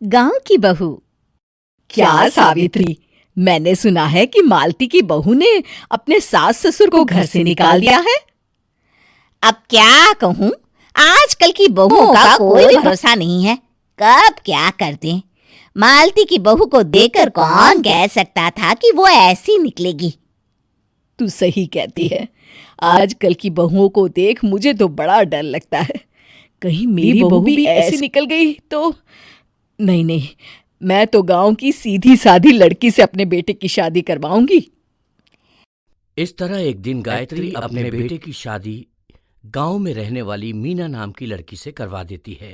गांव की बहू। क्या सावित्री, मैंने सुना है कि मालती की बहू ने अपने सास ससुर को घर से निकाल दिया है। अब क्या कहूँ, आजकल की बहुओं का कोई भरोसा नहीं है, कब क्या कर दें। मालती की बहू को देखकर कौन कह सकता था कि वो ऐसी निकलेगी। तू सही कहती है, आजकल की बहुओं को देख मुझे तो बड़ा डर लगता है। कहीं मेरी बहू भी ऐसी निकल गई तो। नहीं, मैं तो गांव की सीधी सादी लड़की से अपने बेटे की शादी करवाऊंगी। इस तरह एक दिन गायत्री अपने बेटे की शादी गांव में रहने वाली मीना नाम की लड़की से करवा देती है।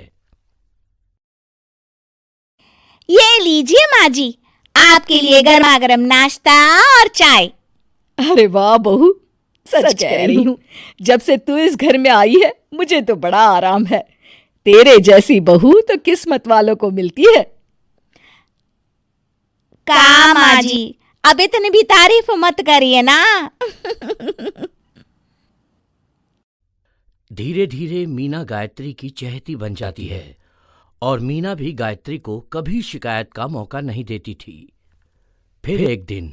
ये लीजिए माँ जी, आपके लिए गर्मा गर्म नाश्ता और चाय। अरे वाह बहू, सच कह रही हूँ, जब से तू इस घर में आई है मुझे तो बड़ा आराम है। तेरे जैसी बहू तो किस्मत वालों को मिलती है। का माँ जी, अब इतनी भी तारीफ मत करिए ना। धीरे धीरे मीना गायत्री की चहेती बन जाती है और मीना भी गायत्री को कभी शिकायत का मौका नहीं देती थी। फिर एक दिन,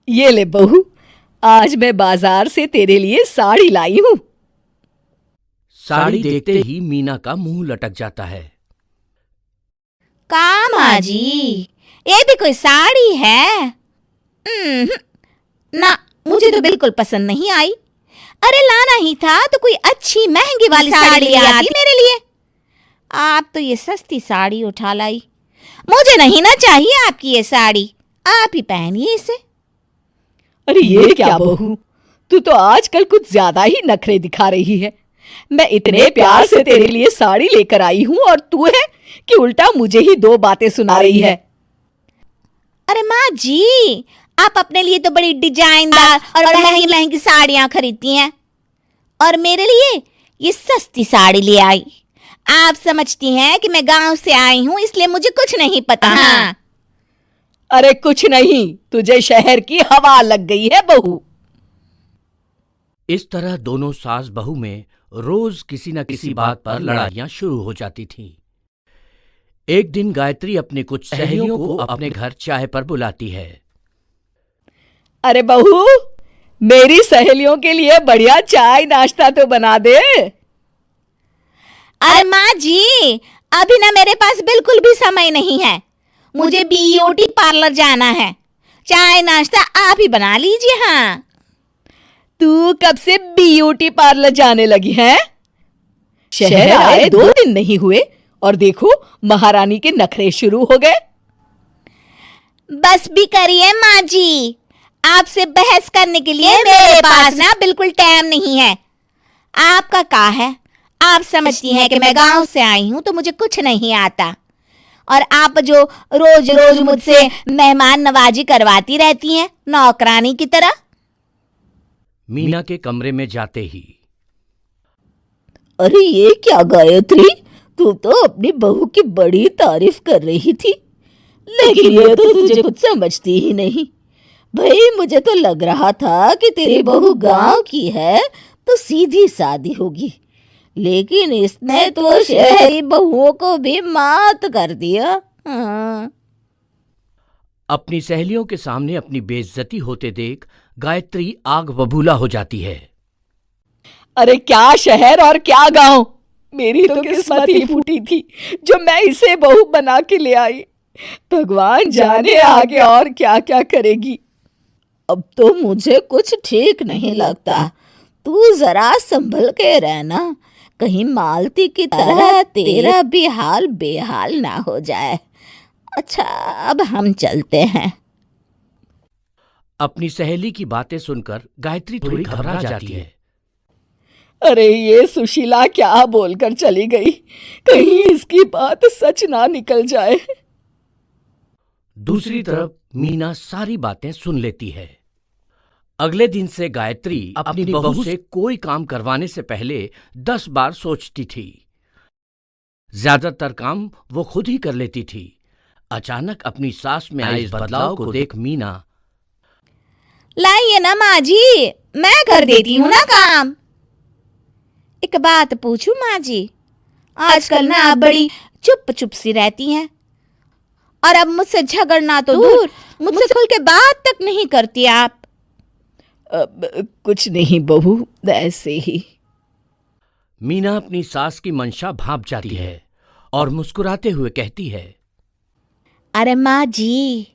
ये ले बहू, आज मैं बाजार से तेरे लिए साड़ी लाई हूँ। साड़ी देखते ही मीना का मुंह लटक जाता है। का माँ जी, ये भी कोई साड़ी है? ना, मुझे तो बिल्कुल पसंद नहीं आई। अरे लाना ही था तो कोई अच्छी महंगी वाली साड़ी आती मेरे लिए। आप तो ये सस्ती साड़ी उठा लाई। मुझे नहीं ना चाहिए आपकी ये साड़ी, आप ही पहनिए इसे। अरे ये क्या बहू, तू तो आजकल कुछ ज्यादा ही नखरे दिखा रही है। मैं इतने प्यार से तेरे लिए साड़ी लेकर आई हूँ और तू है कि उल्टा मुझे ही दो बातें सुना रही है। अरे माँ जी, आप अपने लिए तो बड़ी डिजाइनदार और महंगी महंगी साड़ियां खरीदती हैं और मेरे लिए ये सस्ती साड़ी ले आई। आप समझती हैं कि मैं गांव से आई हूँ इसलिए मुझे कुछ नहीं पता। हाँ। अरे कुछ नहीं, तुझे शहर की हवा लग गई है बहू। इस तरह दोनों सास बहू में रोज किसी न किसी बात पर लड़ाइयां शुरू हो जाती थीं। एक दिन गायत्री अपनी कुछ सहेलियों को अपने घर चाय पर बुलाती है। अरे बहू, मेरी सहेलियों के लिए बढ़िया चाय नाश्ता तो बना दे। अरे माँ जी, अभी ना मेरे पास बिल्कुल भी समय नहीं है, मुझे ब्यूटी पार्लर जाना है। चाय नाश्ता आप ही बना लीजिए। हाँ। तू कब से ब्यूटी पार्लर जाने लगी है? शहर आए 2 दिन नहीं हुए और देखो महारानी के नखरे शुरू हो गए। बस भी करिए माँ जी, आपसे बहस करने के लिए मेरे पास ना बिल्कुल टाइम नहीं है। आपका क्या है, आप समझती हैं कि मैं गांव से आई हूं तो मुझे कुछ नहीं आता और आप जो रोज रोज मुझसे मेहमान नवाजी करवाती रहती हैं नौकरानी की तरह। मीना के कमरे में जाते ही, अरे ये क्या गायत्री, तू तो अपनी बहू की बड़ी तारीफ कर रही थी, लेकिन ये तो तुझे कुछ समझती ही नहीं। भाई मुझे तो लग रहा था कि तेरी बहू गांव की है तो सीधी सादी होगी, लेकिन इसने तो शहरी बहुओं को भी मात कर दिया। हाँ। अपनी सहेलियों के सामने अपनी बेइज्जती होते देख गायत्री आग बबूला हो जाती है। अरे क्या शहर और क्या गांव, मेरी तो किस्मत ही फूटी थी जो मैं इसे बहू बना के ले आई। भगवान जाने आगे और क्या क्या करेगी। अब तो मुझे कुछ ठीक नहीं लगता, तू जरा संभल के रहना, कहीं मालती की तरह तेरा भी हाल बेहाल ना हो जाए। अच्छा, अब हम चलते हैं। अपनी सहेली की बातें सुनकर गायत्री थोड़ी घबरा जाती है। अरे ये सुशीला क्या बोलकर चली गई, कहीं इसकी बात सच ना निकल जाए। दूसरी तरफ मीना सारी बातें सुन लेती है। अगले दिन से गायत्री अपनी बहू से कोई काम करवाने से पहले 10 बार सोचती थी। ज्यादातर काम वो खुद ही कर लेती थी। अचानक अपनी सास में आए इस बदलाव को देख मीना, लाइए ना माँ जी, मैं कर देती हूँ ना काम। एक बात पूछूं माँ जी, आजकल ना आप बड़ी चुप चुप सी रहती हैं, और अब मुझसे झगड़ना तो दूर, मुझसे खुल के बात तक नहीं करती आप। कुछ नहीं बहू, ऐसे ही। मीना अपनी सास की मंशा भांप जाती है और मुस्कुराते हुए कहती है, अरे माँ जी,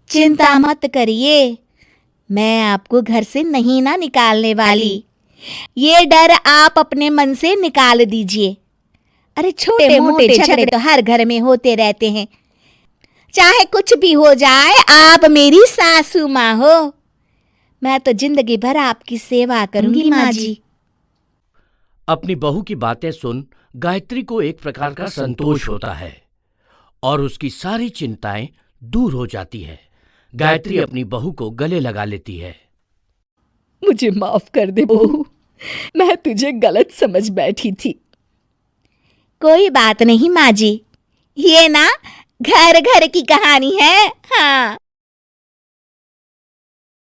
चिंता मत करिए, मैं आपको घर से नहीं ना निकालने वाली। ये डर आप अपने मन से निकाल दीजिए। अरे छोटे मोटे झगड़े तो हर घर में होते रहते हैं, चाहे कुछ भी हो जाए, आप मेरी सासू माँ हो। मैं तो जिंदगी भर आपकी सेवा करूंगी माँ जी। अपनी बहू की बातें सुन गायत्री को एक प्रकार का संतोष होता है और उसकी सारी चिंताएं दूर हो जाती है। गायत्री अपनी बहू को गले लगा लेती है। मुझे माफ कर दे बहू, मैं तुझे गलत समझ बैठी थी। कोई बात नहीं माँ जी, ये ना घर घर की कहानी है। हाँ।